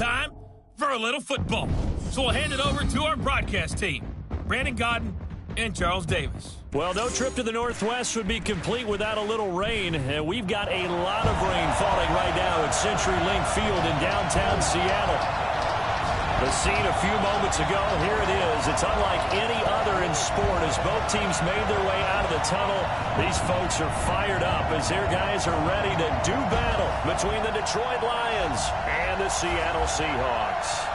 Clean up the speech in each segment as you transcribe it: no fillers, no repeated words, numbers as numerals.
time for a little football. So we'll hand it over to our broadcast team, Brandon Godden and Charles Davis. Well, no trip to the Northwest would be complete without a little rain. And we've got a lot of rain falling right now at CenturyLink Field in downtown Seattle. The scene a few moments ago, here it is. It's unlike any other in sport as both teams made their way out of the tunnel. These folks are fired up as their guys are ready to do battle between the Detroit Lions and the Seattle Seahawks.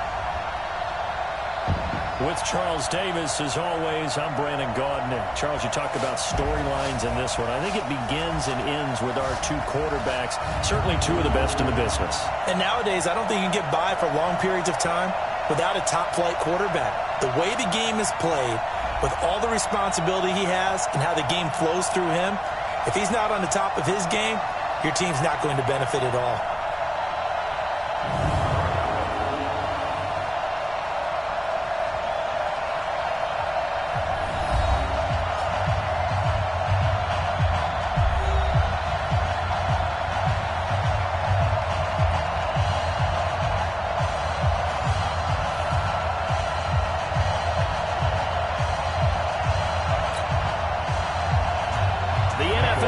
With Charles Davis, as always, I'm Brandon Godden. Charles, you talked about storylines in this one. I think it begins and ends with our two quarterbacks, certainly two of the best in the business. And nowadays, I don't think you can get by for long periods of time without a top-flight quarterback. The way the game is played, with all the responsibility he has and how the game flows through him, if he's not on the top of his game, your team's not going to benefit at all.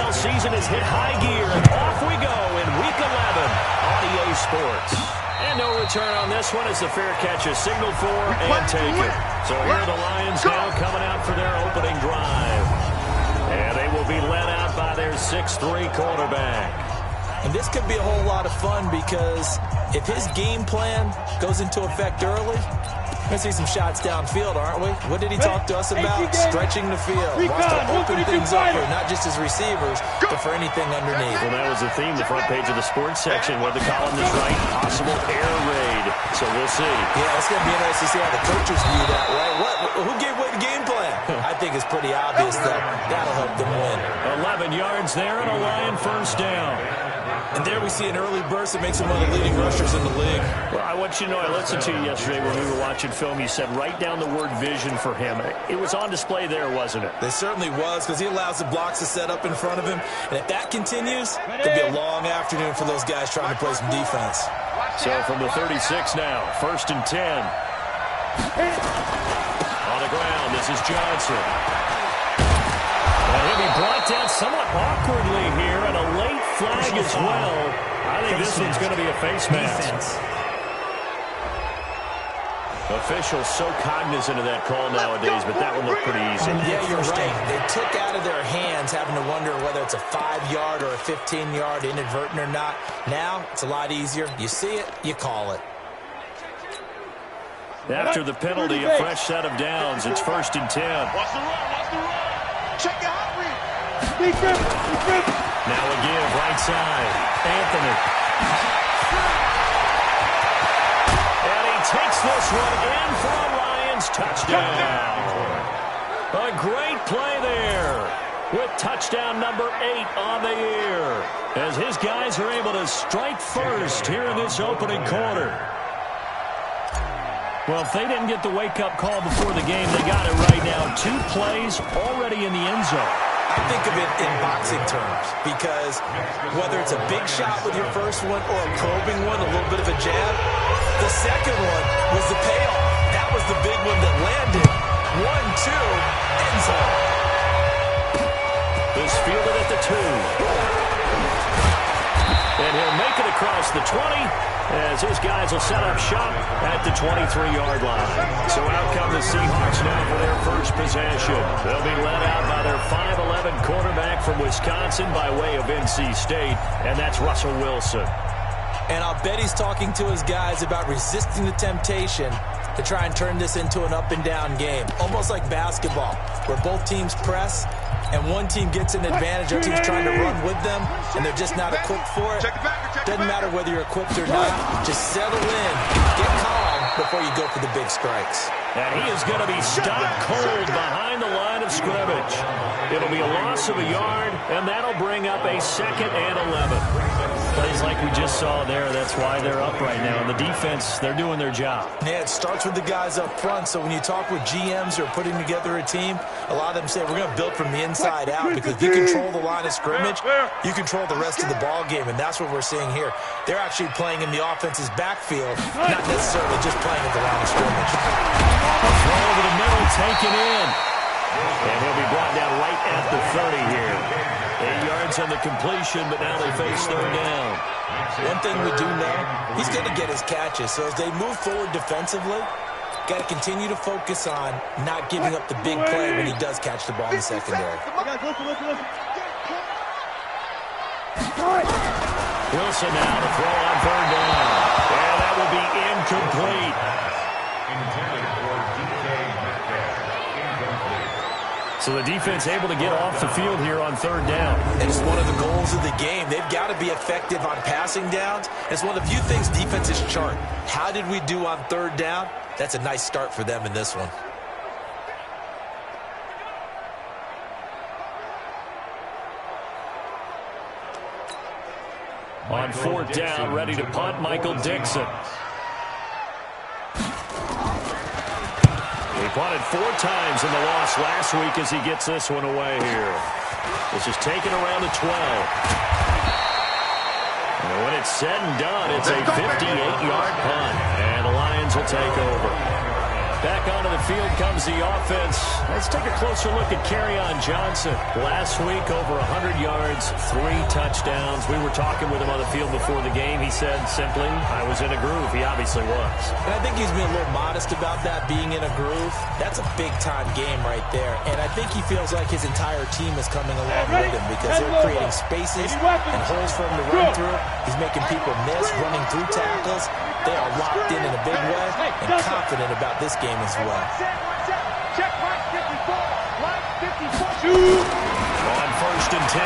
Season has hit high gear, and off we go in Week 11 on EA Sports. And no return on this one as the fair catch is signaled for and taken. So here are the Lions now coming out for their opening drive. And they will be led out by their 6'3" quarterback. And this could be a whole lot of fun because if his game plan goes into effect early, we're going to see some shots downfield, aren't we? What did he talk to us about? Stretching the field. Wants to open things up for not just his receivers, but for anything underneath. Well, that was the theme, the front page of the sports section, where the column is right, possible air raid. So we'll see. Yeah, it's going to be interesting to see how the coaches view that, right? Who gave away the game plan? I think it's pretty obvious that that'll help them win. 11 yards there and a Lion first down. And there we see an early burst that makes him one of the leading rushers in the league. Well, I want you to know, I listened to you yesterday when we were watching film. You said write down the word vision for him. It was on display there, wasn't it? It certainly was, because he allows the blocks to set up in front of him. And if that continues, it could be a long afternoon for those guys trying to play some defense. So from the 36 now, 1st and 10. On the ground, this is Johnson. And he'll be blocked out somewhat awkwardly here, and a late flag as well. I think this one's going to be a face mask. Officials so cognizant of that call nowadays, but that one looked pretty easy. Yeah, you're right. They took out of their hands having to wonder whether it's a 5-yard or a 15-yard inadvertent or not. Now, it's a lot easier. You see it, you call it. After the penalty, a fresh set of downs. It's 1st and 10. Watch the run, watch the run. Check your hot read. Now a give, right side. Anthony. And he takes this one in for a Lions touchdown. A great play there with touchdown number 8 on the year as his guys are able to strike first here in this opening quarter. Well, if they didn't get the wake-up call before the game, they got it right now. 2 plays already in the end zone. I think of it in boxing terms because whether it's a big shot with your first one or a probing one, a little bit of a jab, the second one was the payoff. That was the big one that landed. 1-2, end zone. This fielded at the 2. And he'll make it across the 20 as his guys will set up shop at the 23-yard line. So out come the Seahawks now for their first possession. They'll be led out by their 5'11" quarterback from Wisconsin by way of NC State, and that's Russell Wilson. And I'll bet he's talking to his guys about resisting the temptation to try and turn this into an up-and-down game, almost like basketball, where both teams press, and one team gets an advantage, our team's trying to run with them, and they're just not equipped for it. Doesn't matter whether you're equipped or not. Just settle in, get calm before you go for the big strikes. And he is going to be stopped cold behind the line of scrimmage. It'll be a loss of a yard, and that'll bring up a 2nd and 11. Plays like we just saw there, that's why they're up right now. And the defense, they're doing their job. Yeah, it starts with the guys up front. So when you talk with GMs who are putting together a team, a lot of them say we're going to build from the inside out, because if you control the line of scrimmage, you control the rest of the ball game, and that's what we're seeing here. They're actually playing in the offense's backfield, not necessarily just playing at the line of scrimmage. A throw over the middle, taken in. And he'll be brought down right at the 30 here. 8 yards on the completion, but now they face third down. One thing we do know, he's going to get his catches. So as they move forward defensively, got to continue to focus on not giving up the big play when he does catch the ball in the secondary. Wilson now to throw on third down. And that will be incomplete. So the defense able to get off the field here on third down. It's one of the goals of the game. They've got to be effective on passing downs. It's one of the few things defenses chart. How did we do on third down? That's a nice start for them in this one. On fourth down, ready to punt, Michael Dixon. He punted 4 times in the loss last week as he gets this one away here. This is taken around the 12. And when it's said and done, it's a 58-yard punt. And the Lions will take over. Back onto the field comes the offense. Let's take a closer look at Kerryon Johnson. Last week, over 100 yards, 3 touchdowns. We were talking with him on the field before the game. He said simply, I was in a groove. He obviously was. And I think he's being a little modest about that, being in a groove. That's a big-time game right there. And I think he feels like his entire team is coming along with him, because they're creating spaces and holes for him to run through. He's making people miss, running through tackles. They are locked in a big way and confident about this game as well. Check line 54. Line 54. On first and 10.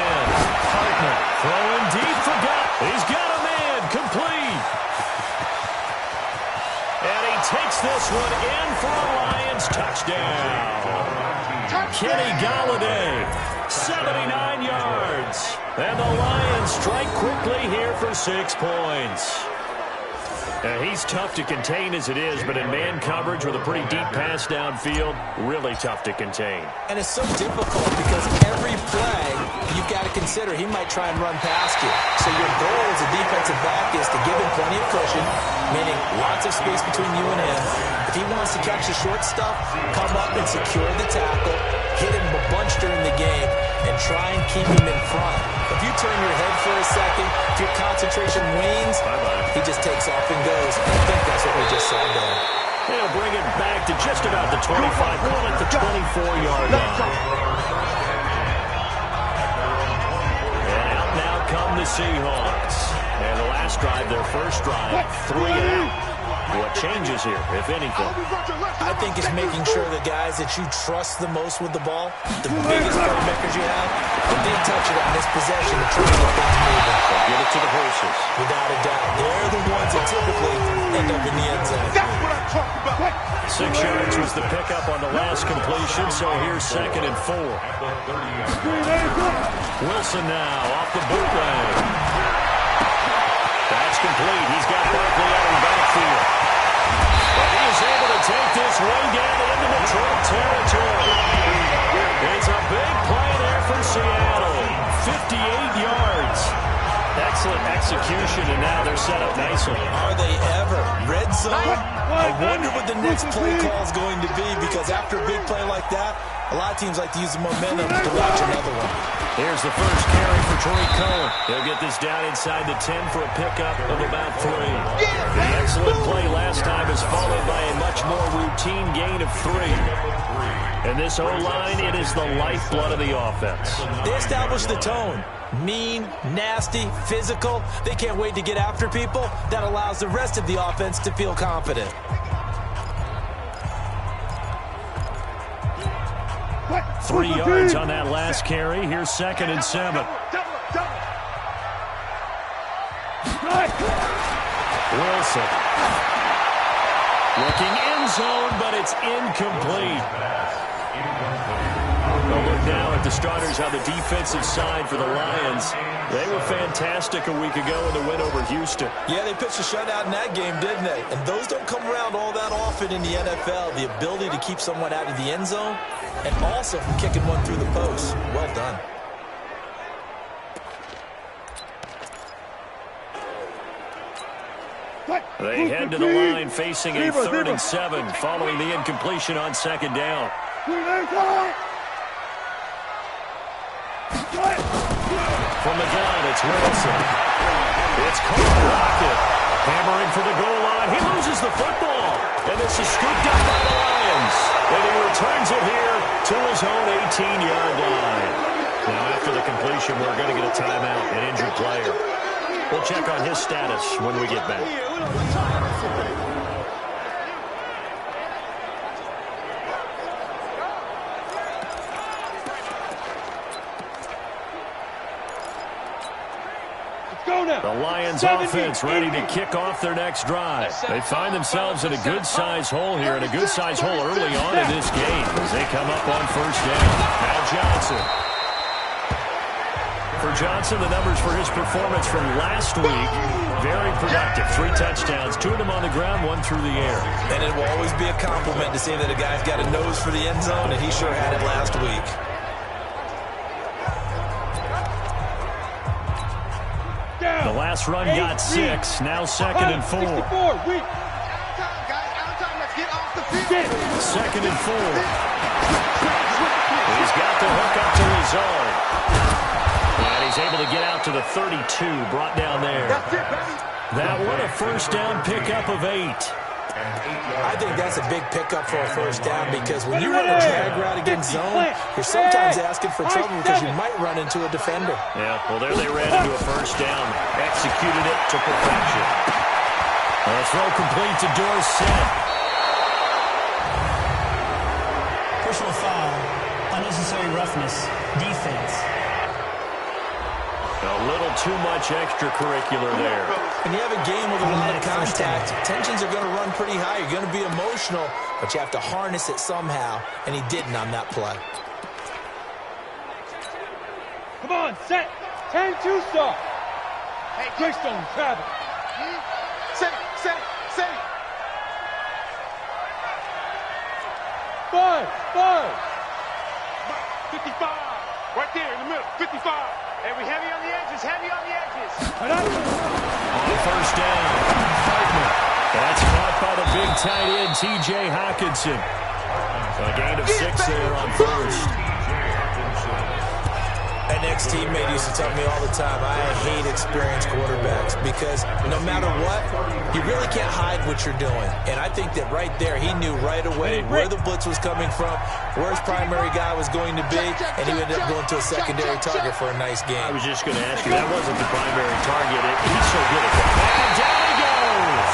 Hartman throwing deep for God. He's got a man complete. And he takes this one in for a Lions touchdown. Kenny Galladay, 79 yards. And the Lions strike quickly here for 6 points. He's tough to contain as it is, but in man coverage with a pretty deep pass downfield, really tough to contain. And it's so difficult because every play you've got to consider he might try and run past you. So your goal as a defensive back is to give him plenty of cushion, meaning lots of space between you and him. If he wants to catch the short stuff, come up and secure the tackle, hit him a bunch during the game, and try and keep him in front. If you turn your head for a second, if your concentration wanes, he just takes off and goes. I think that's what we just saw there. They'll bring it back to just about the 25, call it the 24-yard line. And out now come the Seahawks. And the last drive, their first drive, 3 out. What changes here, if anything? I think it's making sure the guys that you trust the most with the ball, the biggest playmakers you have, if they touch it on this possession to try to get things moving. They'll give it to the horses. Without a doubt. They're the ones that typically end up in the end zone. That's what I'm talking about. 6 yards was the pickup on the last completion, so here's 2nd and 4. Wilson now off the bootleg. That's complete. He's got Barkley out in backfield. But he is able to take this way down into Detroit territory. It's a big play there for Seattle. 58 yards. Excellent execution, and now they're set up nicely. Are they ever? Red zone? I wonder what the next play call is going to be, because after a big play like that, a lot of teams like to use the momentum to watch another one. Here's the first carry for Troy Cohen. He'll get this down inside the 10 for a pickup of about 3. The excellent play last time is followed by a much more routine gain of 3. And this O-line, it is the lifeblood of the offense. They establish the tone. Mean, nasty, physical. They can't wait to get after people. That allows the rest of the offense to feel confident. Three yards on that last carry. Here's 2nd and 7. Wilson. Looking end zone, but it's incomplete. We'll look now at the starters on the defensive side for the Lions. They were fantastic a week ago in the win over Houston. Yeah, they pitched a shutout in that game, didn't they? And those don't come around all that often in the NFL. The ability to keep someone out of the end zone and also from kicking one through the post. Well done. They head to the line facing a 3rd and 7 following the incompletion on 2nd down. From the gun, it's Wilson. It's Cole Lockett. Hammering for the goal line. He loses the football. And this is scooped up by the Lions. And he returns it here to his own 18-yard line. Now, after the completion, we're going to get a timeout, an injured player. We'll check on his status when we get back. The Lions offense ready to kick off their next drive. They find themselves in a good-sized hole here, and a good-sized hole early on in this game as they come up on 1st down. Now Johnson. For Johnson, the numbers for his performance from last week, very productive. 3 touchdowns, 2 of them on the ground, 1 through the air. And it will always be a compliment to say that a guy's got a nose for the end zone, and he sure had it last week. The last run got 6, now 2nd and 4. 2nd and 4. He's got the hook up to Lazard. And he's able to get out to the 32, brought down there. That one a 1st down pickup of 8. I think that's a big pickup for a 1st down because when you run a drag route against zone, you're sometimes asking for trouble because you might run into a defender. Yeah, well, there they ran into a 1st down. Executed it to perfection. A throw complete to Dorsett. Personal foul, unnecessary roughness, defense. A little too much extracurricular there. When you have a game with a lot of contact, tensions are going to run pretty high. You're going to be emotional, but you have to harness it somehow, and he didn't on that play. Come on, set. 10-2 stop. Hey, Greystone, travel. Set. 5. 55. Right there in the middle. 55. Hey, we heavy on the edges. On 1st down. That's caught by the big tight end, T.J. Hockenson. A gain of 6 there on 1st. An ex-teammate used to tell me all the time, I hate experienced quarterbacks because no matter what, you really can't hide what you're doing. And I think that right there, he knew right away where the blitz was coming from, where his primary guy was going to be, and he ended up going to a secondary target for a nice game. I was just going to ask you, that wasn't the primary target. He's so good at that. And down he goes.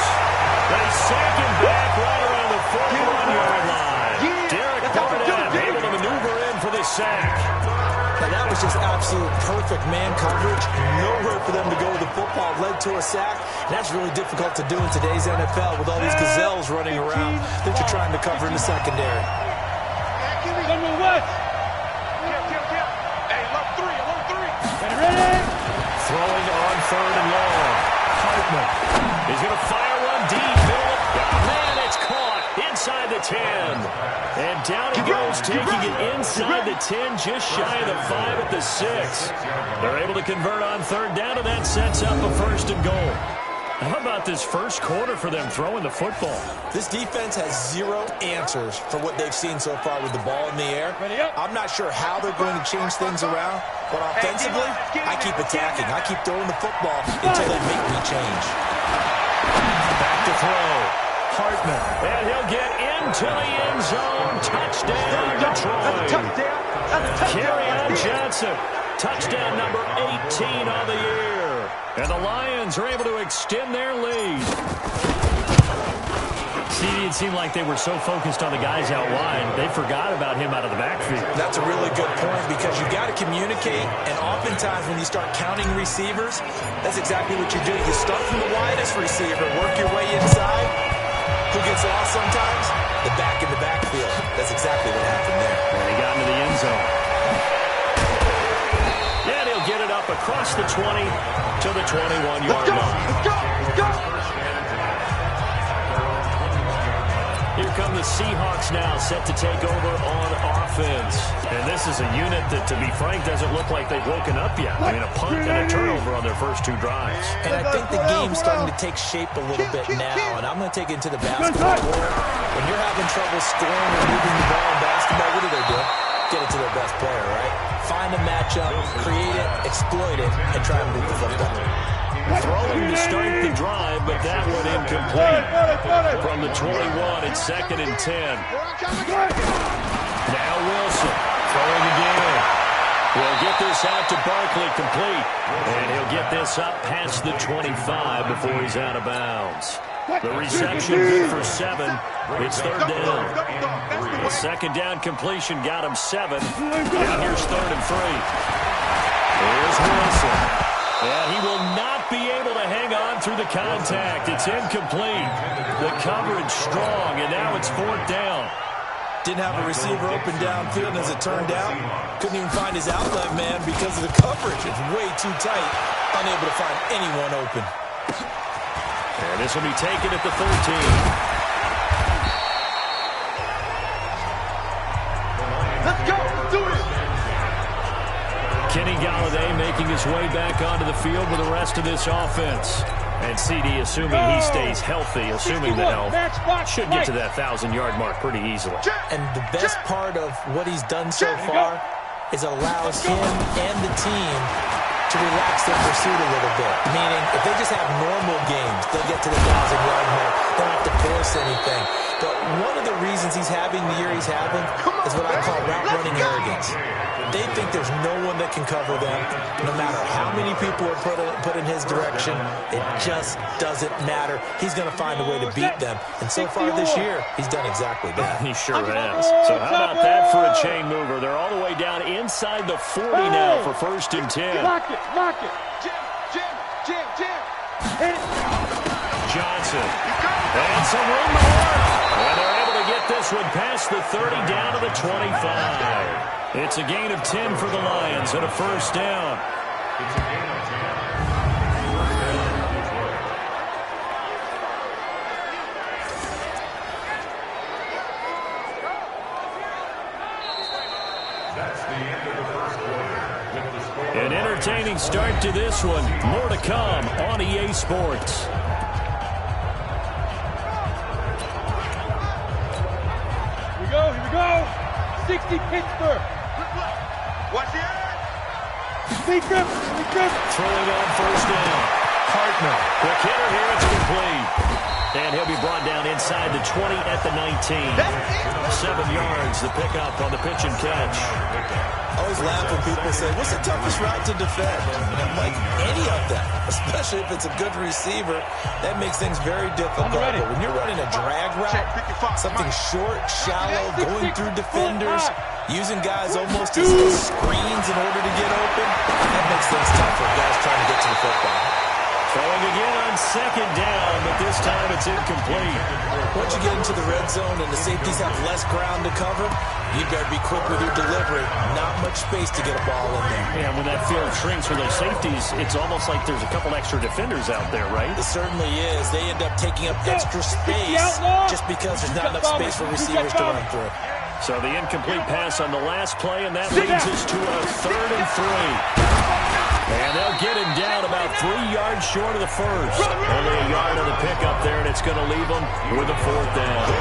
They sack him back right around the 41-yard line. Derek Barnett able to maneuver in for the sack. Now, that was just absolute perfect man coverage. Nowhere for them to go with the football. Led to a sack. And that's really difficult to do in today's NFL with all these gazelles running around that you're trying to cover in the secondary. Number 1. Hey, low 3. Ready? Throwing on 3rd and long. Hartman is going to fire one deep. Man, it's caught inside the 10. And down he goes, taking it inside the 10, just shy of the 5 at the 6. They're able to convert on 3rd down, and that sets up a 1st and goal. How about this first quarter for them throwing the football? This defense has 0 answers for what they've seen so far with the ball in the air. I'm not sure how they're going to change things around, but offensively, I keep attacking. I keep throwing the football until they make me change. Back to throw. Hartman, and he'll get into the end zone. Touchdown, Detroit. Kerryon Johnson, touchdown number 18 on the year. And the Lions are able to extend their lead. See, it seemed like they were so focused on the guys out wide, they forgot about him out of the backfield. That's a really good point because you've got to communicate, and oftentimes when you start counting receivers, that's exactly what you do. You start from the widest receiver, work your way inside. Who gets lost sometimes? The back in the backfield. That's exactly what happened there. And he got into the end zone. past the 20 to the 21-yard line. Let's go! Here come the Seahawks now, set to take over on offense. And this is a unit that, to be frank, doesn't look like they've woken up yet. I mean, a punt and a turnover on their first 2 drives. And I think the game's starting to take shape a little bit now. And I'm going to take it into the basketball world. When you're having trouble scoring or moving the ball in basketball, what do? Get it to their best player, right? Find a matchup, create it, exploit it, and try to move the football. Throwing to start the drive, but that one incomplete. From the 21, it's 2nd and 10. Now Wilson throwing again. He'll get this out to Barkley, complete. And he'll get this up past the 25 before he's out of bounds. The reception good for 7. It's 3rd down. The 2nd down completion got him 7. Now here's 3rd and 3. Here's Wilson. And he will not be able to hang on through the contact. It's incomplete. The coverage strong, and now it's 4th down. Didn't have a receiver open downfield, as it turned out. Couldn't even find his outlet man because of the coverage. It's way too tight. Unable to find anyone open. And this will be taken at the 13. Let's go! Do it! Kenny Galladay making his way back onto the field with the rest of this offense. And CD, assuming he stays healthy, assuming the health, should get to that 1,000-yard mark pretty easily. And the best part of what he's done so far is allows him and the team to relax their pursuit a little bit. Meaning, if they just have normal games, they'll get to the 1,000-yard mark. They don't have to force anything. But one of the reasons he's having the year he's having is what I call route-running arrogance. They think there's no one that can cover them. No matter how many people are put in his direction, it just doesn't matter. He's going to find a way to beat them. And so far this year, he's done exactly that. He sure has. So how about that for a chain mover? They're all the way down inside the 40 now for 1st and 10. Lock it! Jim! Hit it! Johnson. And some room to work. And they're able to get this one past the 30 down to the 25. It's a gain of 10 for the Lions and a 1st down. An entertaining start to this one. More to come on EA Sports. Here we go! 60 Pittsburgh! Watch the end! Speak up! Throwing on 1st down. Hartman. Quick hitter here. It's complete. And he'll be brought down inside the 20 at the 19. 7 yards, the pickup on the pitch and catch. I always laugh when people say, what's the toughest route to defend? And I'm like, any of them, especially if it's a good receiver. That makes things very difficult. But when you're running a drag route, something short, shallow, going through defenders, using guys almost as screens in order to get open, that makes things tough for guys trying to get to the football. Throwing again on 2nd down, but this time it's incomplete. Once you get into the red zone and the safeties have less ground to cover, you better be quick with your delivery. Not much space to get a ball in there. Yeah, when that field shrinks for those safeties, it's almost like there's a couple extra defenders out there, right? It certainly is. They end up taking up extra space just because there's not enough space for receivers to run through. So the incomplete pass on the last play, and that leads us to a 3rd and 3. And they'll get him down about 3 yards short of the 1st. Only a yard on the pickup there, and it's going to leave them with a 4th down.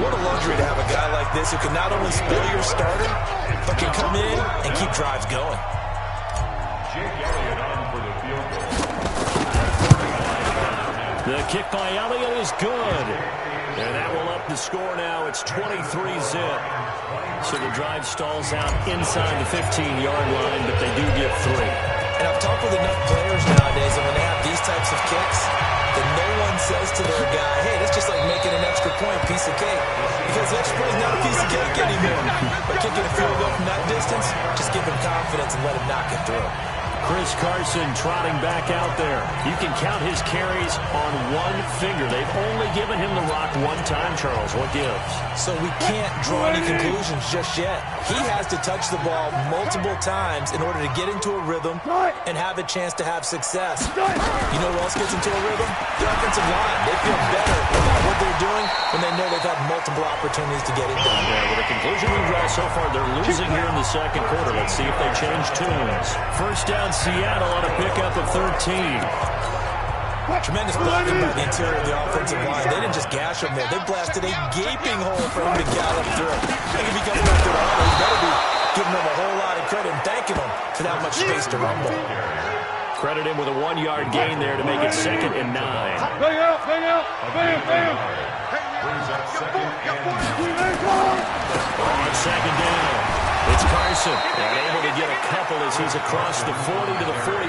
What a luxury to have a guy like this who can not only spoil your starter, but can come in and keep drives going. The kick by Elliott is good. And that will up the score now. It's 23-zip. So the drive stalls out inside the 15-yard line, but they do get 3. And I've talked with enough players nowadays, and when they have these types of kicks, then no one says to their guy, hey, that's just like making an extra point, piece of cake. Because the extra point is not a piece of cake anymore. But kicking a field goal from that distance, just give him confidence and let him knock it through. Chris Carson trotting back out there. You can count his carries on one finger. They've only given him the rock one time, Charles. What gives? So we can't draw any conclusions just yet. He has to touch the ball multiple times in order to get into a rhythm and have a chance to have success. You know who else gets into a rhythm? The offensive line. They feel better about what they're doing when they know they've had multiple opportunities to get it done. Yeah, with the conclusion we draw so far, they're losing here in the second quarter. Let's see if they change tunes. First down, Seattle on a pickup of 13. Tremendous blocking by the interior of the offensive line. They didn't just gash him there. They blasted a gaping hole for him to gallop through. I think if he comes back to the huddle, he better be giving him a whole lot of credit and thanking him for that much space to rumble. Credit him with a 1-yard gain there to make it 2nd and 9. Bang out, bang out, bam, bam. On 2nd down, it's Carson. And able to get a couple as he's across the 40 to the 41.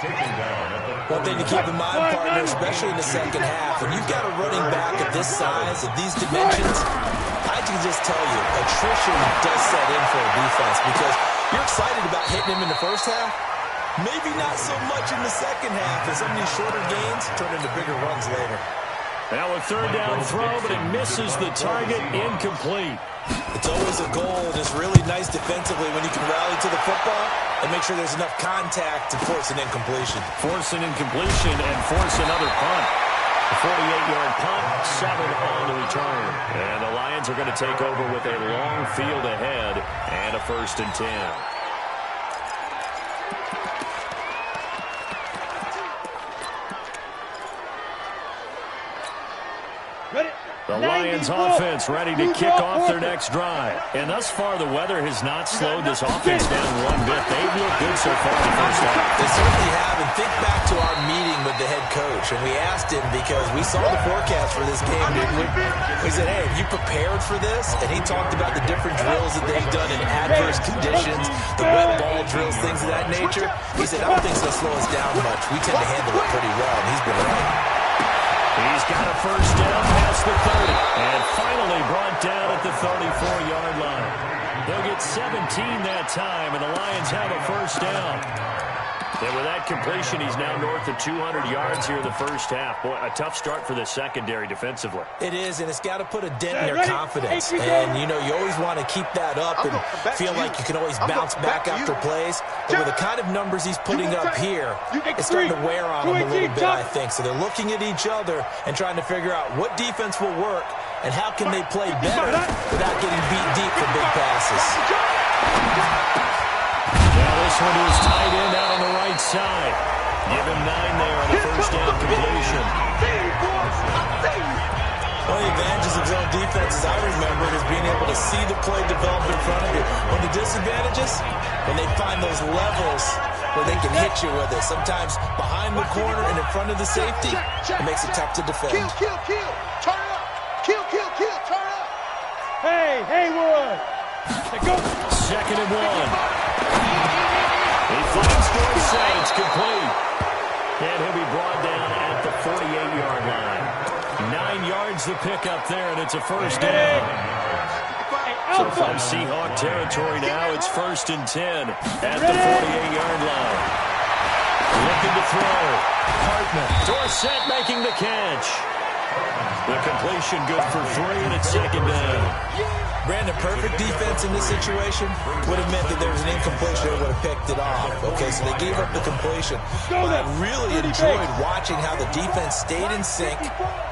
One thing to keep in mind, partner, especially in the second half, when you've got a running back of this size, of these dimensions, I can just tell you, attrition does set in for a defense because you're excited about hitting him in the first half. Maybe not so much in the second half, as some of these shorter gains turn into bigger runs later. Now a 3rd down throw, but it misses the target, incomplete. It's always a goal, and it's really nice defensively when you can rally to the football and make sure there's enough contact to force an incompletion. Force an incompletion and force another punt. A 48-yard punt, 7 on the return. And the Lions are going to take over with a long field ahead and a 1st and 10. The Lions offense ready to kick off their next drive. And thus far, the weather has not slowed this offense down one bit. They've looked good so far in the first half. They certainly have. And think back to our meeting with the head coach. And we asked him because we saw the forecast for this game, didn't we? We said, hey, have you prepared for this? And he talked about the different drills that they've done in adverse conditions, the wet ball drills, things of that nature. He said, I don't think it's going to slow us down much. We tend to handle it pretty well. And he's been right. He's got a first down past the 30 and finally brought down at the 34-yard line. They'll get 17 that time, and the Lions have a first down. And with that completion, he's now north of 200 yards here in the first half. Boy, a tough start for the secondary defensively. It is, and it's got to put a dent in their confidence. And, you know, you always want to keep that up and feel like you can always bounce back after plays. But with the kind of numbers he's putting up here, it's starting to wear on them a little bit, I think. So they're looking at each other and trying to figure out what defense will work and how can they play better without getting beat deep for big passes. Now this one is tight end out on the right side. Give him 9 there on the first down completion. One of the advantages of zone defense, as I remember it, is being able to see the play develop in front of you. One of the disadvantages, when they find those levels where they can hit you with it. Sometimes behind the corner and in front of the safety, it makes it tough to defend. Kill, turn up. Kill, turn up. Hey, Haywood. Go. 2nd and 1. He finds Dorsett. It's complete. And he'll be brought down at the 48-yard line. 9 yards to pick up there, and it's a first down. So from Seahawk territory now, it's 1st and 10 at the 48-yard line. Looking to throw. Hartman. Dorsett making the catch. The completion good for 3, and it's 2nd down. Brandon, perfect defense in this situation would have meant that there was an incompletion that would have picked it off. Okay, so they gave up the completion. But I really enjoyed watching how the defense stayed in sync,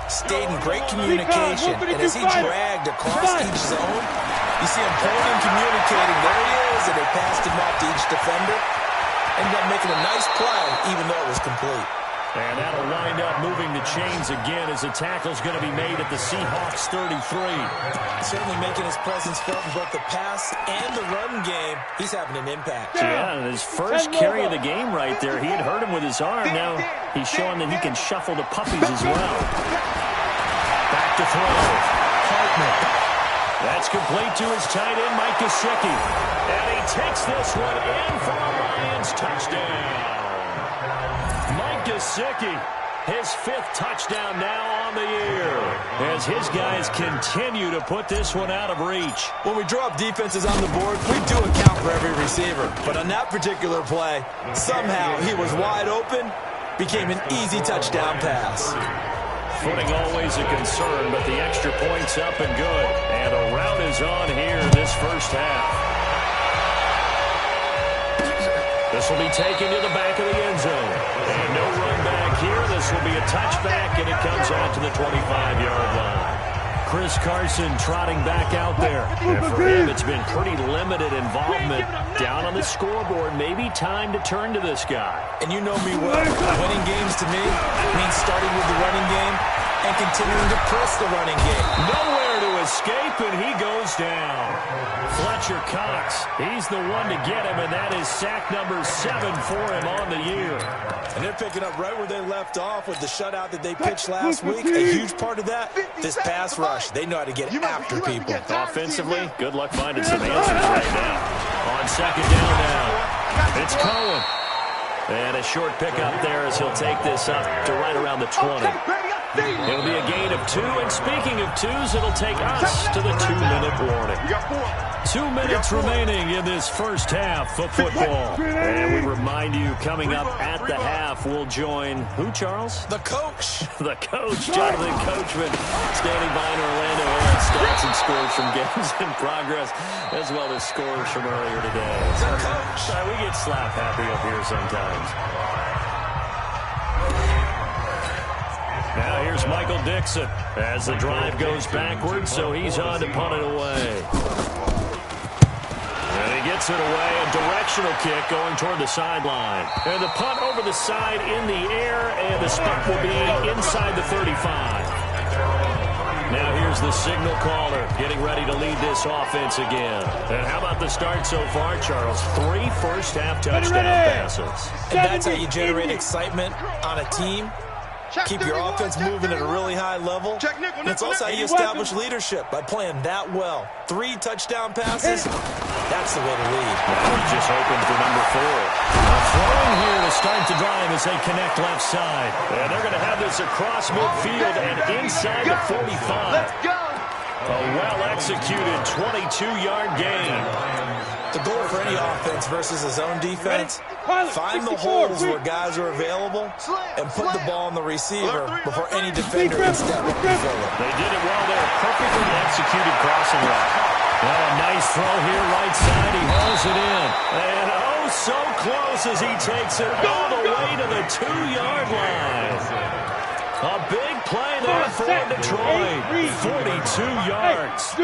stayed in great communication, and as he dragged across each zone, you see him pulling and communicating. There he is, and they passed him off to each defender. Ended up making a nice play, even though it was complete. And that'll wind up moving the chains again as the tackle's going to be made at the Seahawks 33. Certainly making his presence felt in both the pass and the run game. He's having an impact. Yeah, and his first carry of the game right there, he had hurt him with his arm. Now he's showing that he can shuffle the puppies as well. Back to throw. Hartman. That's complete to his tight end, Mike Gesicki. And he takes this one in for a Lions touchdown. Mike Gesicki, his 5th touchdown now on the year. as his guys continue to put this one out of reach. When we draw up defenses on the board, we do account for every receiver. But on that particular play, somehow he was wide open, became an easy touchdown pass. Footing always a concern, but the extra point's up and good. And a rout is on here in this first half. This will be taken to the back of the end zone. And no run back here. This will be a touchback, and it comes out to the 25-yard line. Chris Carson trotting back out there. And for him, it's been pretty limited involvement down on the scoreboard. Maybe time to turn to this guy. And you know me well. Winning games to me means starting with the running game and continuing to press the running game. Nowhere to escape, and he goes down. Fletcher Cox, he's the one to get him, and that is sack number 7 for him on the year. And they're picking up right where they left off with the shutout that they pitched last week. A huge part of that, this pass rush. They know how to get after people. Offensively, good luck finding some answers right now. On second down now, it's Cohen. And a short pickup there as he'll take this up to right around the 20. It'll be a gain of 2, and speaking of 2s, it'll take us to the 2-minute warning. 2 minutes remaining in this first half of football. And we remind you, coming up at the half, we'll join who, Charles? The coach. The coach, Jonathan Coachman, standing by in Orlando. Stats and scores from games in progress, as well as scores from earlier today. The coach. We get slap happy up here sometimes. Now here's Michael Dixon as the drive goes backwards, so he's on to punt it away. And he gets it away, a directional kick going toward the sideline. And the punt over the side in the air, and the spot will be inside the 35. Now here's the signal caller getting ready to lead this offense again. And how about the start so far, Charles? 3 first-half touchdown passes. And that's how you generate excitement on a team. Keep your offense moving at a really high level. And it's also how you establish leadership, by playing that well. 3 touchdown passes, that's the way to lead. He's just hoping for number 4. Throwing here to start the drive as they connect left side. And they're going to have this across midfield and inside the 45. A well-executed 22-yard gain. The goal for any offense versus his own defense, find the holes where guys are available and put the ball on the receiver before any defender can step up and fill it. They did it well there. Perfectly executed crossing route. Well, a nice throw here, right side. He hauls it in. And oh, so close as he takes it all the way to the 2-yard line. A big play there for Detroit. 42 yards.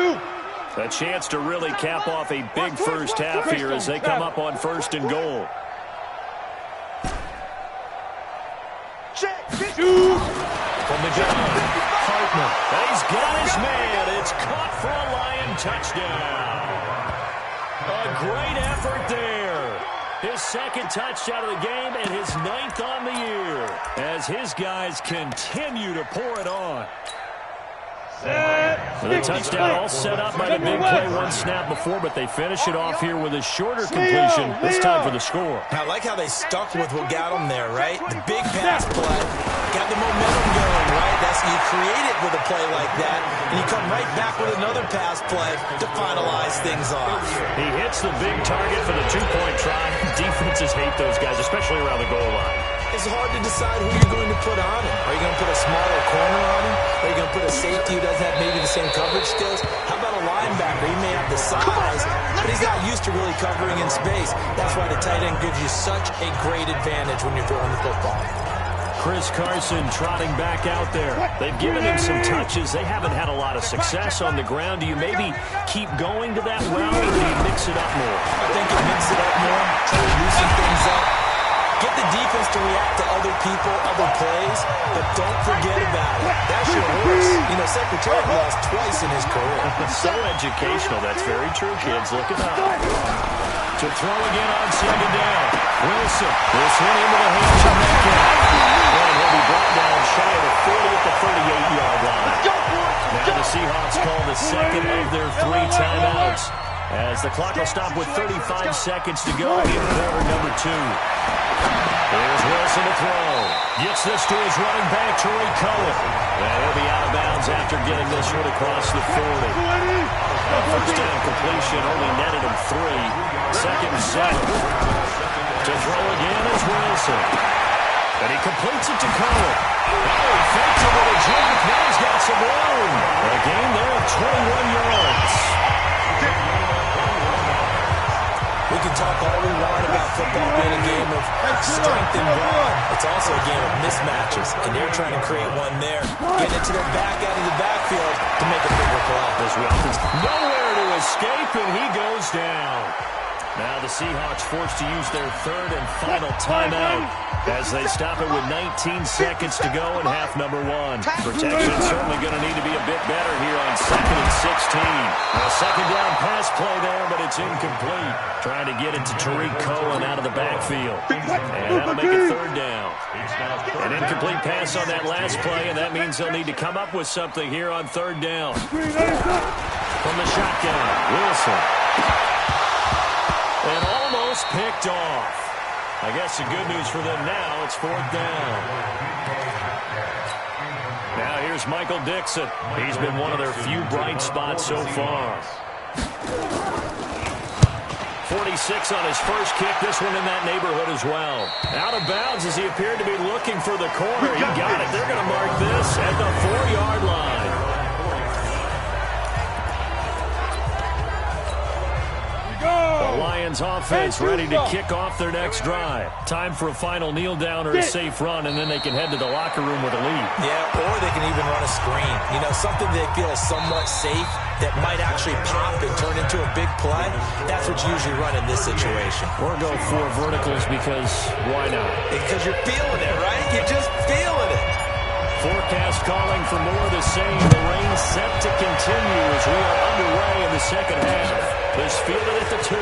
A chance to really cap off a big first half here as they come up on 1st and goal. From the gun, Hartman. He's got his man. It's caught for a Lion touchdown. A great effort there. His 2nd touchdown of the game and his 9th on the year as his guys continue to pour it on. The touchdown all set up by the big play 1 snap before, but they finish it off here with a shorter completion, this time for the score. I like how they stuck with what got them there, right? The big pass play got the momentum going, right? That's you create it with a play like that, and you come right back with another pass play to finalize things off. He hits the big target for the 2-point try. Defenses hate those guys, especially around the goal line. It's hard to decide who you're going to put on him. Are you going to put a smaller corner on him? Are you going to put a safety who doesn't have maybe the same coverage skills? How about a linebacker? He may have the size, but he's not used to really covering in space. That's why the tight end gives you such a great advantage when you're throwing the football. Chris Carson trotting back out there. They've given him some touches. They haven't had a lot of success on the ground. Do you maybe keep going to that route, or do you mix it up more? I think you mix it up more, try to loosen things up. Get the defense to react to other people, other plays, but don't forget about it. That's your horse. You know, Secretary lost twice in his career. So educational. That's very true, kids. Look it up. To throw again on 2nd down. Wilson. This one into the hands of Metcalf. And he'll be brought down shy of the 40 at the 38-yard line. Now the Seahawks call the 2nd of their 3 timeouts as the clock will stop with 35 seconds to go in quarter number 2. Here's Wilson to throw. Gets this to his running back, Tariq Cohen. And he'll be out of bounds after getting this one across the 40. That first down completion only netted him 3. Second and 7. To throw again is Wilson. And he completes it to Cohen. Oh, he fakes it with a jack. Now he's got some room. A gain there of 21 yards. We can talk all we want about football being a game of strength and brawn. It's also a game of mismatches, and they're trying to create one there. Getting it to their back out of the backfield to make a bigger play. This offense nowhere to escape, and he goes down. Now the Seahawks forced to use their third and final timeout as they stop it with 19 seconds to go in half number 1. Protection certainly going to need to be a bit better here on 2nd and 16. A second down pass play there, but it's incomplete. Trying to get it to Tariq Cohen out of the backfield. And that'll make it third down. An incomplete pass on that last play, and that means they'll need to come up with something here on third down. From the shotgun, Wilson. And almost picked off. I guess the good news for them now, it's fourth down. Now here's Michael Dixon. He's been one of their few bright spots so far. 46 on his first kick. This one in that neighborhood as well. Out of bounds as he appeared to be looking for the corner. He got it. They're going to mark this at the 4-yard line. The Lions offense ready to kick off their next drive. Time for a final kneel down or a safe run, and then they can head to the locker room with a lead. Yeah, or they can even run a screen. You know, something they feel is somewhat safe that might actually pop and turn into a big play. That's what you usually run in this situation. Or go 4 verticals because why not? Because you're feeling it, right? You're just feeling it. Forecast calling for more of the same. The rain set to continue as we are underway in the second half. This fielded at the 2. And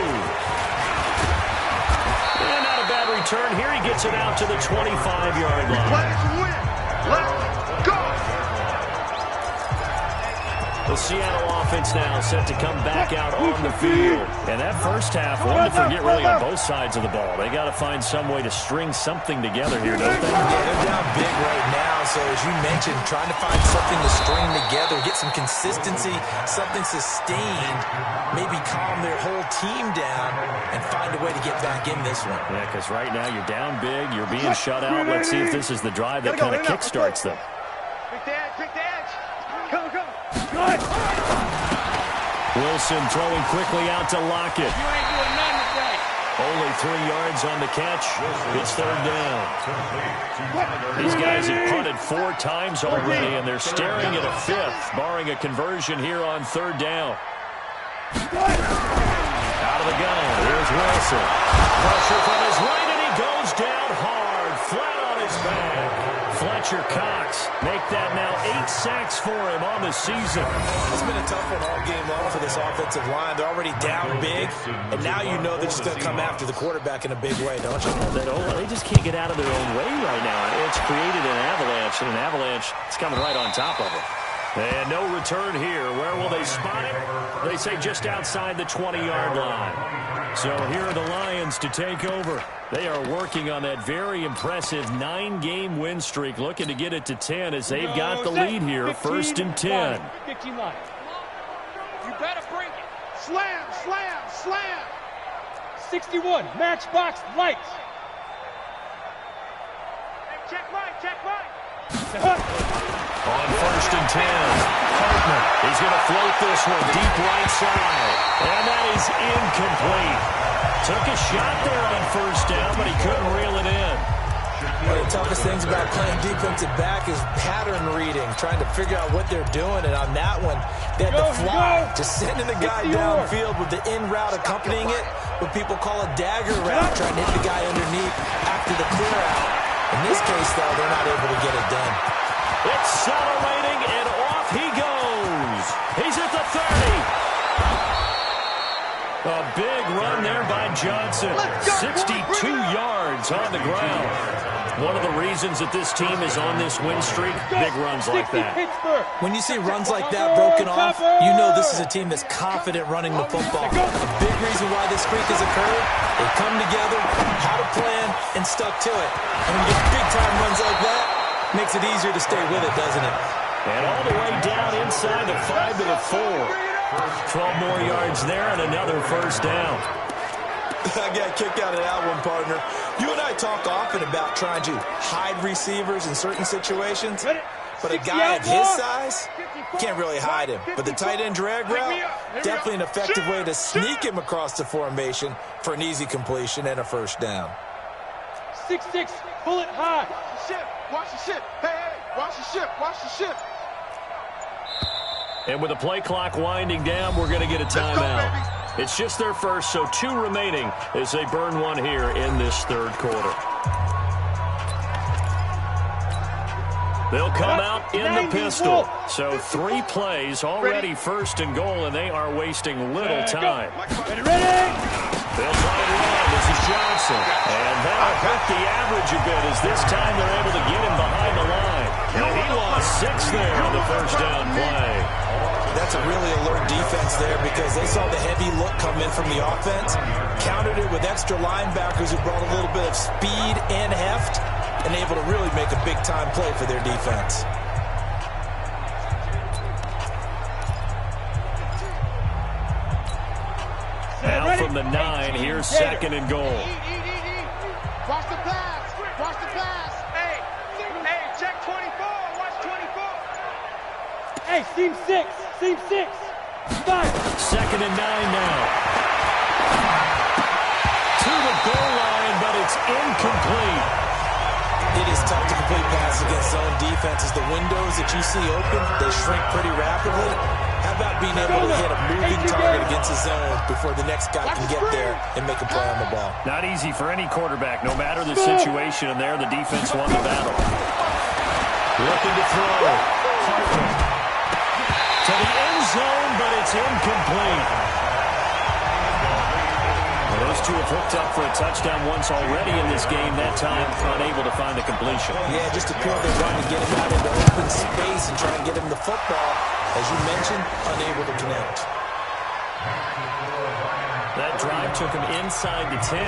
not a bad return. Here he gets it out to the 25-yard line. Let's win. Let's go. The Seattle offense now set to come back out on the field. And that first half, one to forget really on both sides of the ball. They got to find some way to string something together here, don't they? Yeah, they're down big right now. So as you mentioned, trying to find something to string together, get some consistency, something sustained, maybe calm their whole team down and find a way to get back in this one. Yeah, because right now you're down big, you're being shut out. Let's see if this is the drive that kind of kickstarts them. Pick the edge, pick the edge. Come. Wilson throwing quickly out to Lockett. You ain't doing nothing today. Only 3 yards on the catch. It's third down. These guys have punted 4 times already, and they're staring at a 5th, barring a conversion here on third down. Out of the gun. Here's Wilson. Pressure from his right, and he goes down hard, flat on his back. Fletcher Cox make that now 8 sacks for him on the season. It's been a tough one all game long for this offensive line. They're already down big, and now you know they're just going to come after the quarterback in a big way, don't you? They just can't get out of their own way right now. It's created an avalanche, and an avalanche is coming right on top of them. And no return here. Where will they spot it? They say just outside the 20-yard line. So here are the Lions to take over. They are working on that very impressive 9-game win streak, looking to get it to 10 as they've got the lead here, 1st and 10. 15 line. You better bring it. Slam. 61, matchbox lights. Hey, check right. On 1st and 10, Hartman. He's going to float this one deep right side. And that is incomplete. Took a shot there on 1st down, but he couldn't reel it in. One of the toughest things about playing defensive back is pattern reading, trying to figure out what they're doing. And on that one, they had to fly, just sending the guy downfield with the in route accompanying it, what people call a dagger route, trying to hit the guy underneath after the clear out. In this case, though, they're not able to get it done. Accelerating, and off he goes. He's at the 30. A big run there by Johnson. 62 yards on the ground. One of the reasons that this team is on this win streak, big runs like that. When you see runs like that broken off, you know this is a team that's confident running the football. A big reason why this streak has occurred, they come together, had a plan, and stuck to it. And when you get big-time runs like that, makes it easier to stay with it, doesn't it? And all the way down inside the 5 to the 4. 12 more yards there and another first down. I got a kick out of that one, partner. You and I talk often about trying to hide receivers in certain situations, but a guy of his size, can't really hide him. But the tight end drag route, definitely an effective way to sneak him across the formation for an easy completion and a first down. 6-6, pull it high. Watch the ship. Hey, watch the ship. Watch the ship. And with the play clock winding down, we're going to get a timeout. It's just their first, so 2 remaining as they burn one here in this third quarter. They'll come out in the pistol. So 3 plays already first and goal, and they are wasting little time. They'll try it around. This is Johnson. And that'll hurt the average a bit as this time they're able to get him behind the line. And he lost 6 there on the first down play. That's a really alert defense there because they saw the heavy look come in from the offense, countered it with extra linebackers who brought a little bit of speed and heft, and able to really make a big-time play for their defense. Now from the 9, here's second and goal. Watch the pass. Watch the pass. Hey, check 24. Watch 24. Hey, seam 6. Seam 6. 5. Second and 9 now. To the goal line, but it's incomplete. It is tough to complete passes against zone defenses. The windows that you see open, they shrink pretty rapidly. How about being able to hit a moving target against the zone before the next guy can get there and make a play on the ball? Not easy for any quarterback, no matter the situation, and there the defense won the battle. Looking to throw. To the end zone, but it's incomplete. Well, those two have hooked up for a touchdown once already in this game. That time, unable to find the completion. Yeah, just appeared they wanted to get him out into open space and try and get him the football. As you mentioned, unable to connect. That drive took him inside the 10.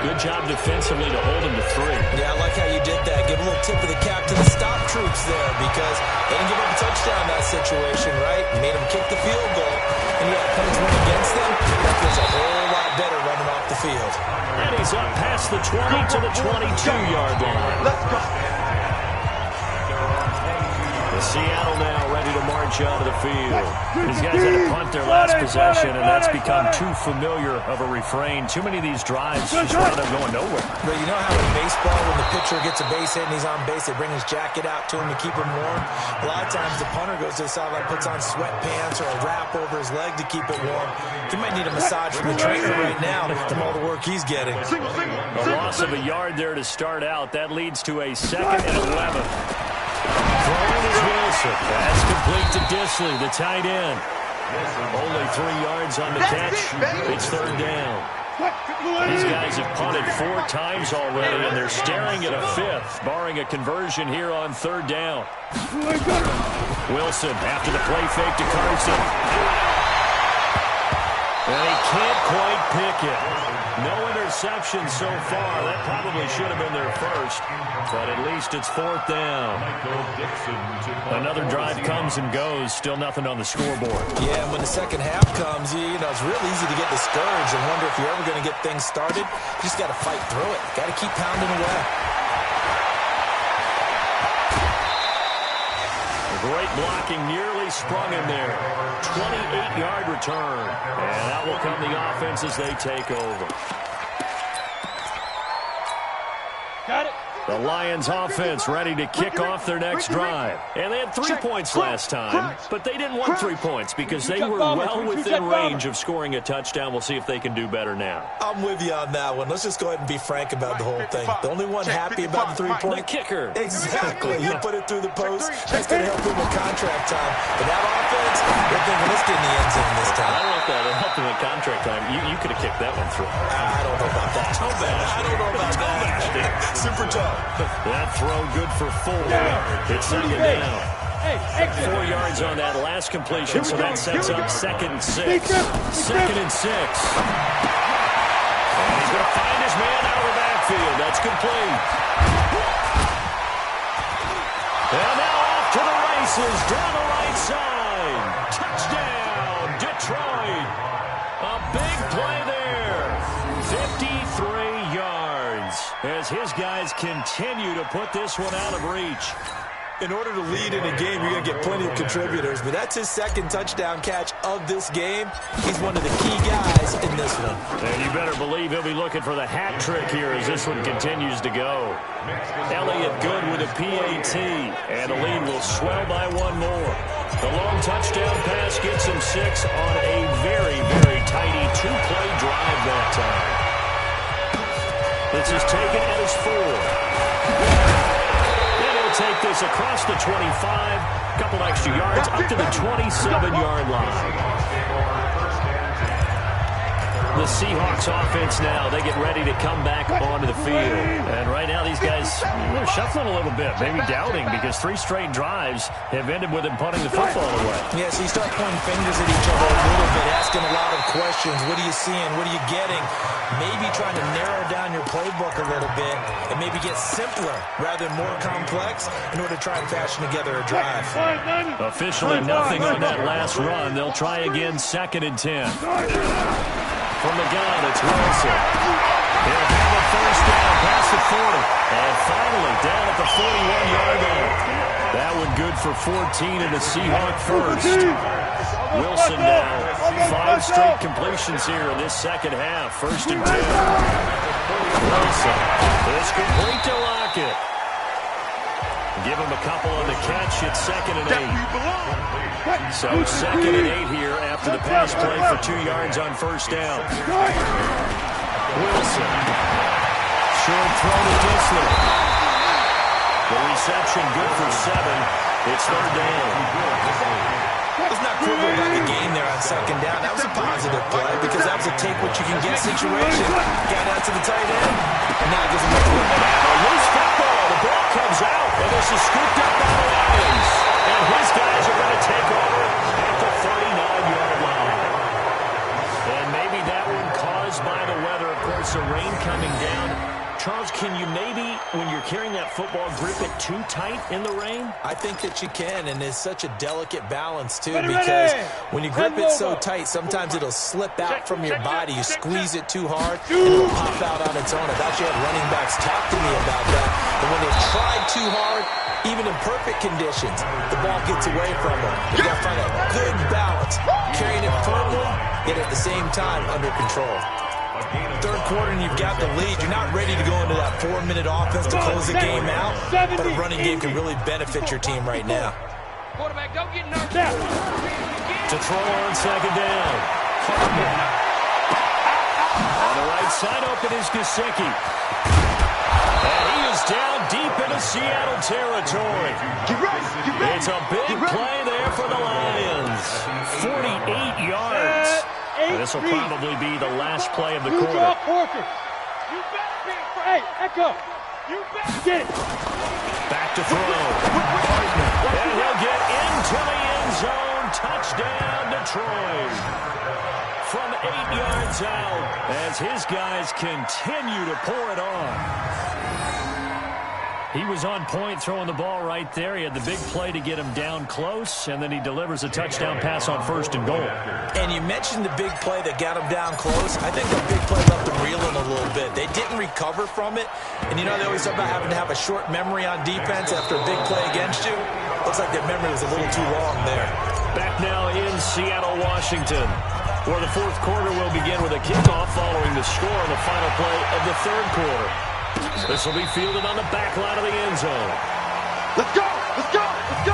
Good job defensively to hold him to 3. Yeah, I like how you did that. Give a little tip of the cap to the stop troops there because they didn't give up a touchdown in that situation, right? Made them kick the field goal. And you had points went against them. That feels a whole lot better running off the field. And he's up past the 20 to the 22-yard line. Let's go. Seattle now ready to march out of the field. These guys had to punt their last possession, and that's become too familiar of a refrain. Too many of these drives just wind up going nowhere. But you know how in baseball, when the pitcher gets a base hit and he's on base, they bring his jacket out to him to keep him warm? A lot of times the punter goes to the sideline, puts on sweatpants or a wrap over his leg to keep it warm. He might need a massage from the trainer right now from all the work he's getting. A loss of a yard there to start out. That leads to a 2nd and 11. Throwing is Wilson. Pass complete to Disley, the tight end. Only 3 yards on the catch. It's 3rd down. These guys have punted 4 times already, and they're staring at a 5th, barring a conversion here on 3rd down. Wilson after the play fake to Carson. And he can't quite pick it. No interception so far. That probably should have been their first, but at least it's 4th down. Another drive comes and goes. Still nothing on the scoreboard. Yeah, and when the second half comes, you know, it's real easy to get discouraged and wonder if you're ever going to get things started. You just got to fight through it. Got to keep pounding away. Great blocking, nearly sprung him there. 28-yard return. And out will come the offense as they take over. Got it. The Lions offense ready to kick off their next drive. And they had 3 points last time, but they didn't want 3 points because they were well within range of scoring a touchdown. We'll see if they can do better now. I'm with you on that one. Let's just go ahead and be frank about the whole thing. The only one happy about the 3-point. The kicker. Exactly. You put it through the post. That's going to help him with contract time. But that offense, they're thinking, let's just in the end zone this time. I don't know if that helped him in contract time. You could have kicked that one through. I don't know about that. Toe bash. I don't know about that. Super toe. That throw good for 4. It's second down. 4 yards on that last completion, so that sets up 2nd and 6. 2nd and 6. And he's going to find his man out of the backfield. That's complete. And now off to the races down the right side. Touchdown, Detroit. A big play there. 53 yards as his guys continue to put this one out of reach. In order to lead in a game, you're going to get plenty of contributors, but that's his 2nd touchdown catch of this game. He's one of the key guys in this one. And you better believe he'll be looking for the hat trick here as this one continues to go. Elliott good with a PAT, and the lead will swell by 1 more. The long touchdown pass gets him 6 on a very, very tidy 2-play drive that time. This is taken at his 4. Take this across the 25, a couple extra yards, up to the 27-yard line. The Seahawks offense now, they get ready to come back onto the field. And right now these guys are shuffling a little bit, maybe doubting, because 3 straight drives have ended with them punting the football away. Yeah, so you start pointing fingers at each other a little bit, asking a lot of questions. What are you seeing? What are you getting? Maybe trying to narrow down your playbook a little bit and maybe get simpler rather than more complex in order to try and fashion together a drive. Officially nothing on that last run. They'll try again, 2nd and 10. From the gun, it's Wilson. He'll have a first down past the 40. And finally, down at the 41-yard line. That one good for 14 in the Seahawk first. Wilson now, 5 straight completions here in this second half. 1st and 10. Wilson is complete to Lockett. Give him a couple on the catch. It's 2nd and 8. So 2nd and 8 here after the pass play for 2 yards on first down. Wilson. Short throw to Dissler. The reception good for 7. It's 3rd down. Let's not quibble about the game there on 2nd down. That was a positive play because that was a take-what-you-can-get situation. Got out to the tight end, and now it gives him a flip. A loose football. The ball comes out, and this is scooped up by the Lions. And his guys are going to take over at the 39-yard line. And maybe that one caused by the weather. Of course, the rain coming down. Charles, can you maybe, when you're carrying that football, grip it too tight in the rain? I think that you can, and it's such a delicate balance, too, because when you grip it so tight, sometimes it'll slip out from your body. You squeeze it too hard, and it'll pop out on its own. I've actually had running backs talk to me about that. And when they've tried too hard, even in perfect conditions, the ball gets away from them. You've got to find a good balance, carrying it firmly, yet at the same time under control. 3rd quarter and you've got the lead. You're not ready to go into that 4-minute offense to close the game out, but a running game can really benefit your team right now. Quarterback, don't get nervous. To throw on 2nd down. On the right side open is Gesicki. And he is down deep into Seattle territory. It's a big play there for the Lions. 48 yards. This will probably be the last play of the quarter. Hey, Echo. You better get it. Back to throw. And he'll get into the end zone. Touchdown, Detroit. From 8 yards out as his guys continue to pour it on. He was on point throwing the ball right there. He had the big play to get him down close, and then he delivers a touchdown pass on 1st and goal. And you mentioned the big play that got him down close. I think the big play left him reeling a little bit. They didn't recover from it. And you know they always talk about having to have a short memory on defense after a big play against you. Looks like their memory was a little too long there. Back now in Seattle, Washington, where the 4th quarter will begin with a kickoff following the score on the final play of the 3rd quarter. This will be fielded on the back line of the end zone. Let's go! Let's go! Let's go!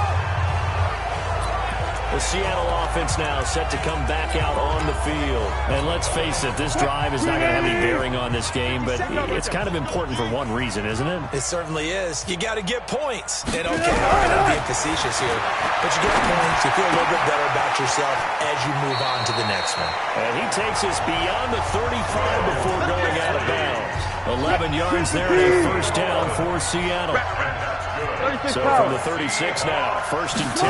The Seattle offense now set to come back out on the field. And let's face it, this drive is not going to have any bearing on this game, but it's kind of important for one reason, isn't it? It certainly is. You got to get points. And okay, all right, I'm being facetious here, but you get points, you feel a little bit better about yourself as you move on to the next one. And he takes us beyond the 35 before going out of bounds. 11 yards there and a first down for Seattle. So from the 36 now, 1st and 10.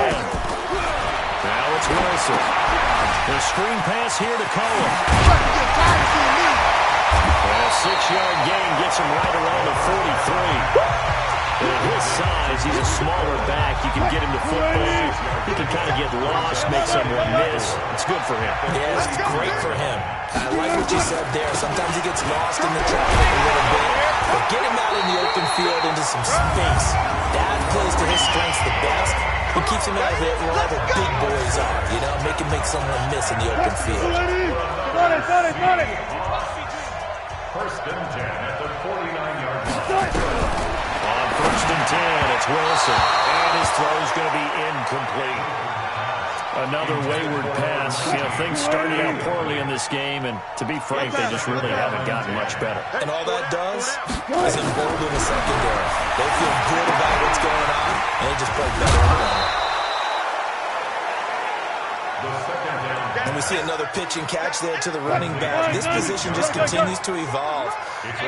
Now it's Wilson. The screen pass here to Cohen. And a 6-yard gain gets him right around the 43. And at his size, he's a smaller back. You can get him to football. He can kind of get lost, make someone miss. It's good for him. Yeah, it's great for him. I like what you said there. Sometimes he gets lost in the traffic a little bit. But get him out in the open field into some space. That plays to his strengths the best. It keeps him out of it where all the big boys are, you know, make him make someone miss in the open field. Got it. 1st and 10 at the 49-yard line. On 1st and 10, it's Wilson. And his throw is going to be incomplete. Another wayward pass. You know, things started out poorly in this game, and to be frank, they just really haven't gotten much better. And all that does is embolden the secondary. They feel good about what's going on, and they just play better and better. And we see another pitch and catch there to the running back. This position just continues to evolve.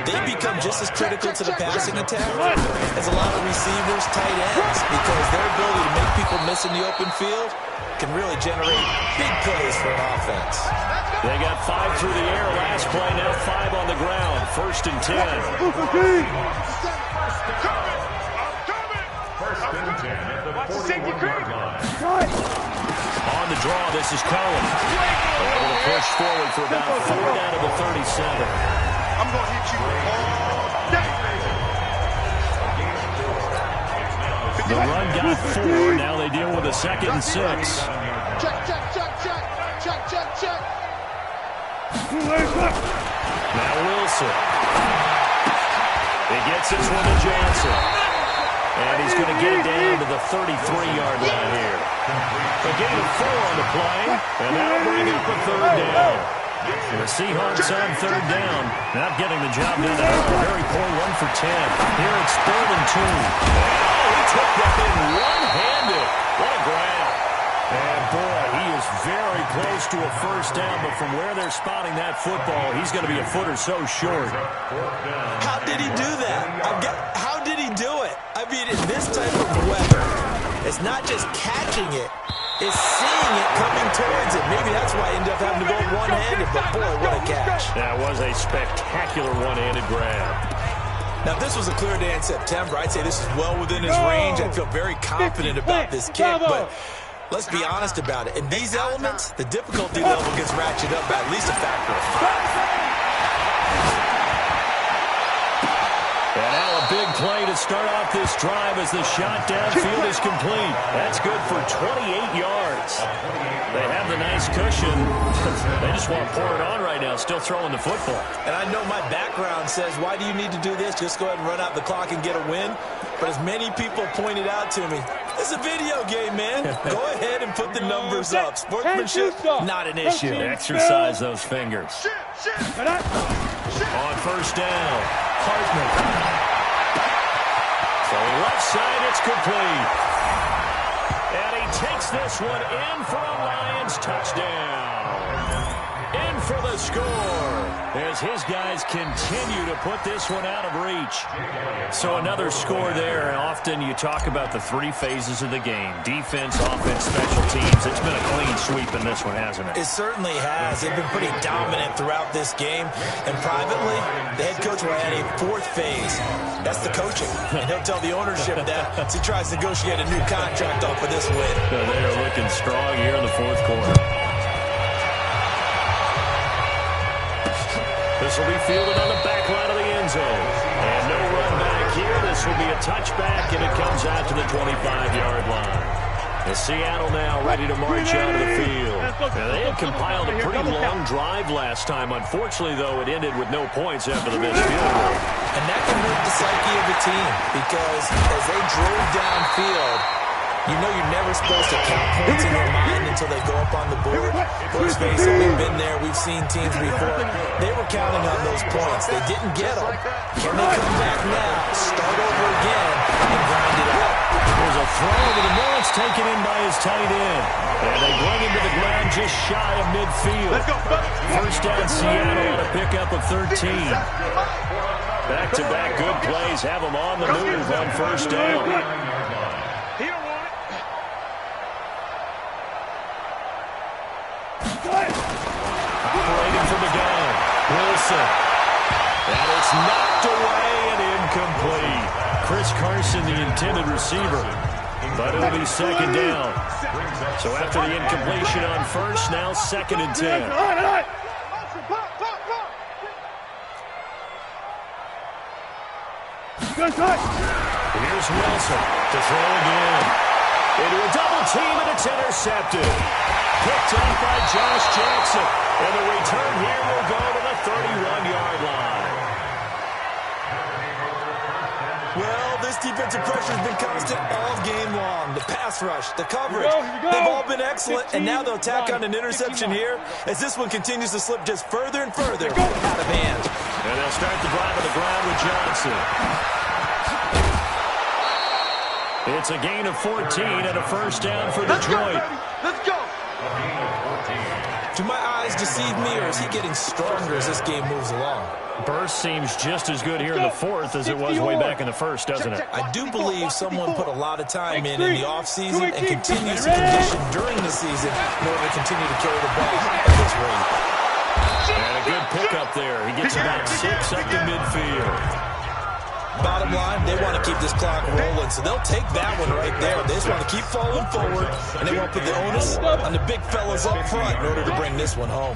They become just as critical to the passing attack as a lot of receivers, tight ends, because their ability to make people miss in the open field can really generate big plays for an offense. They got 5 through the air last play, now 5 on the ground. 1st and 10. 1st and 10 at the 41-yard line. On the draw, this is Cohen. Able to push forward for about 4 down to the 37. I'm going to hit you all day. The run got 4. Now they deal with a 2nd and 6. Check. Now Wilson. He gets this one to Johnson. And he's going to get it down to the 33-yard line here. A gain of 4 on the play, and that'll bring up a 3rd down. The Seahawks on 3rd down, not getting the job done. A very poor 1 for 10. Here it's 3rd and 2. Oh, he took that thing one-handed. What a grab. And boy, he is very close to a first down, but from where they're spotting that football, he's going to be a foot or so short. How did he do that? How did he do it? I mean, in this type of weather, it's not just catching it, it's seeing it coming towards it. Maybe that's why he ended up having to go one-handed, but boy, what a catch. That was a spectacular one-handed grab. Now, if this was a clear day in September, I'd say this is well within his range. I feel very confident about this kick, but let's be honest about it. In these elements, the difficulty level gets ratcheted up by at least a factor of 5. And now a big play to start off this drive as the shot downfield is complete. That's good for 28 yards. They have the nice cushion. They just want to pour it on right now, still throwing the football. And I know my background says, why do you need to do this? Just go ahead and run out the clock and get a win. But as many people pointed out to me, it's a video game, man. Go ahead and put the numbers up. Sportsmanship, not an issue. Exercise those fingers. On 1st down, Hartman. So left side, it's complete. And he takes this one in for a Lions touchdown. In for the score as his guys continue to put this one out of reach. So another score there. Often you talk about the 3 phases of the game. Defense, offense, special teams. It's been a clean sweep in this one, hasn't it? It certainly has. They've been pretty dominant throughout this game. And privately, the head coach will add a 4th phase. That's the coaching. And he'll tell the ownership that as he tries to negotiate a new contract off of this win. They are looking strong here in the 4th quarter. This will be fielded on the back line of the end zone. And no run back here. This will be a touchback, and it comes out to the 25-yard line. The Seattle now ready to march out of the field. Now, they had compiled a pretty long drive last time. Unfortunately, though, it ended with no points after the missed field goal. And that can hurt the psyche of the team because as they drove downfield, You know you're never supposed to count points in your mind until they go up on the board. Let's face it, we've been there. We've seen teams before. They were counting on those points. They didn't get them. Can they come back now, start over again, and grind it out? There's a throw over the middle. It's taken in by his tight end. And they bring him to the ground just shy of midfield. First down, Seattle on a pickup of 13. Back-to-back good plays have them on the move on first down. Operating from the gun, Wilson. And it's knocked away and incomplete. Chris Carson, the intended receiver. But it'll be second down. So after the incompletion on first, now second and 10. Here's Wilson to throw again. Into a double team, and it's intercepted. Picked up by Josh Jackson. And the return here will go to the 31-yard line. Well, this defensive pressure has been constant all game long. The pass rush, the coverage, they've all been excellent, and now they'll tack on an interception here as this one continues to slip just further and further out of hand. And they'll start the drive on the ground with Johnson. It's a gain of 14 and a first down for Detroit. Let's go. Do my eyes deceive me, or is he getting stronger as this game moves along? Burst seems just as good here in the fourth as it was way back in the first, doesn't it? I do believe someone put a lot of time in the offseason and continues to condition during the season in order to continue to carry the ball at this rate. And a good pickup there. He gets about 6 up to midfield. Bottom line, they want to keep this clock rolling, so they'll take that one right there. They just want to keep falling forward, and they won't put the onus on the big fellas up front in order to bring this one home.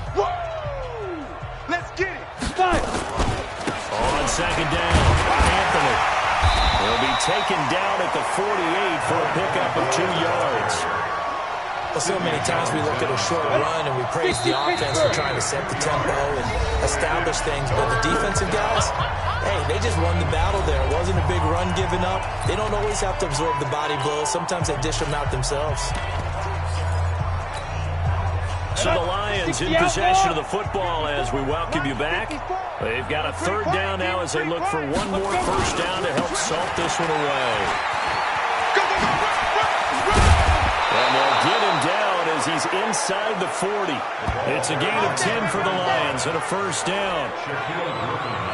Let's get it. On second down, Anthony. He'll be taken down at the 48 for a pickup of 2 yards. Well, so many times we look at a short run and we praise the offense for trying to set the tempo and establish things, but the defensive guys, hey, they just won the battle there. It wasn't a big run given up. They don't always have to absorb the body blows. Sometimes they dish them out themselves. So the Lions in possession of the football as we welcome you back. They've got a third down now as they look for one more first down to help salt this one away. And they'll get him down as he's inside the 40. It's a gain of 10 for the Lions and a first down.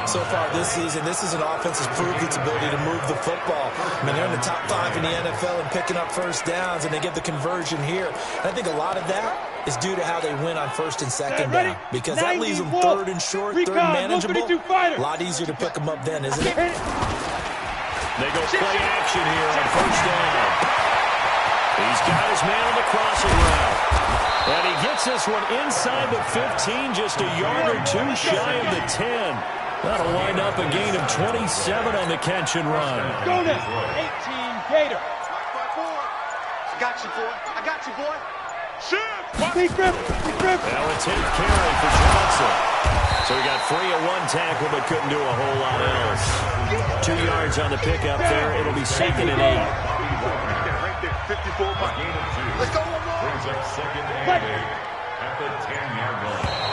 So far this season, this is an offense that's proved its ability to move the football. I mean, they're in the top 5 in the NFL and picking up first downs, and they get the conversion here. And I think a lot of that is due to how they win on first and second down, because that leaves them third and short, third and manageable. A lot easier to pick them up then, isn't it? They go play action here on first down. He's got his man on the crossing route. And he gets this one inside the 15, just a yard or 2 shy of the 10. That'll wind up a gain of 27 on the catch and run. Go now. 18 Gator. I got you, boy. I got you, boy. Shoot. Big grip. Big grip. Now a 10th carry for Johnson. So he got free of 1 tackle but couldn't do a whole lot else. 2 yards on the pickup there. It'll be second and 8. 54 by gain of 2. Let's go one more. Brings up second and 8 at the 10-yard line.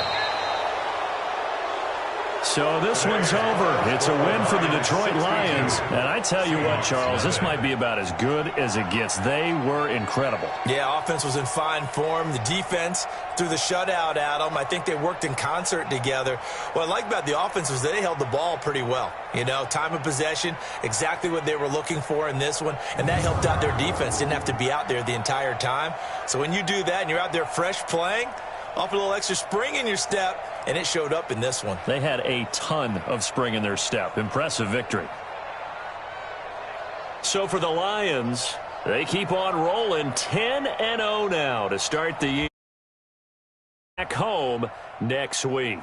So this one's over. It's a win for the Detroit Lions. And I tell you what, Charles, this might be about as good as it gets. They were incredible. Yeah, offense was in fine form. The defense threw the shutout at them. I think they worked in concert together. What I like about the offense was they held the ball pretty well. You know, time of possession, exactly what they were looking for in this one. And that helped out their defense. Didn't have to be out there the entire time. So when you do that and you're out there fresh playing, off a little extra spring in your step, and it showed up in this one. They had a ton of spring in their step. Impressive victory. So for the Lions, they keep on rolling 10-0 now to start the year back home next week.